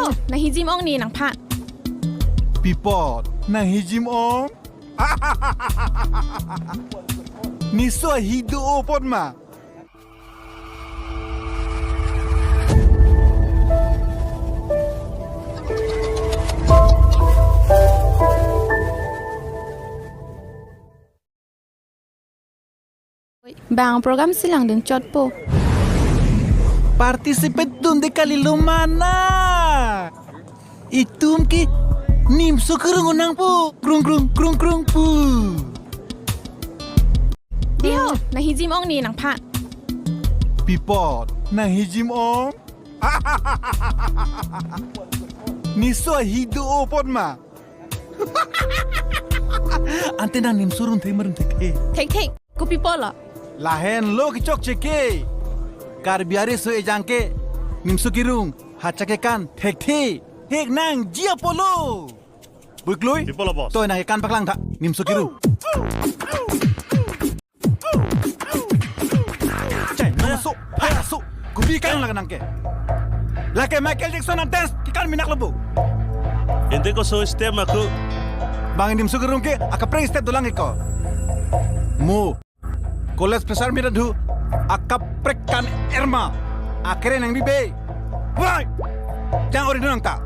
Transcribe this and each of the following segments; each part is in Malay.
Dio, nahijim ong ni nang pat. Pipot, nang hijim om. Niso hidu opot ma. Bang program silang din chot po. Participate dun de kalilumana. Itum ki nimso kerung unang po. Krung krung krung krung pu. Dio, nahijim ong ni nang pat. Pipot, nang hijim om. Niso hidu opot ma. Ante nang nimsurun te merun te. Take, kopi pola. Lahen lo kicok ceke. Kar biare so ejangke nimsu kirung hacake kan thekthi hek nang jia polo bukloi Di polo, bos. toy nang ikan paklang tha nimsu kirung cai masuk masuk kubi kan laga nangke lake Michael Jackson dance kikan minak lebu Inte ko so step aku. bang nimsu kirung ke aka pre step dolang ko mu college besar mira du akaprekkan Erma akhirnya nang bibe woi jangan ori nang tak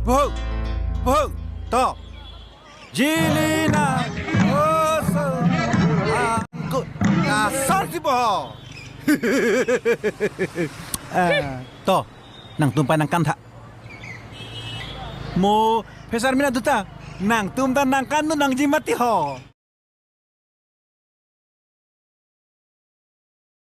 bohong to jilina oso aku asal si bohong to nang tumpai nang kan tak mo pesar mina duta nang tumpan nang kan nang jimati ho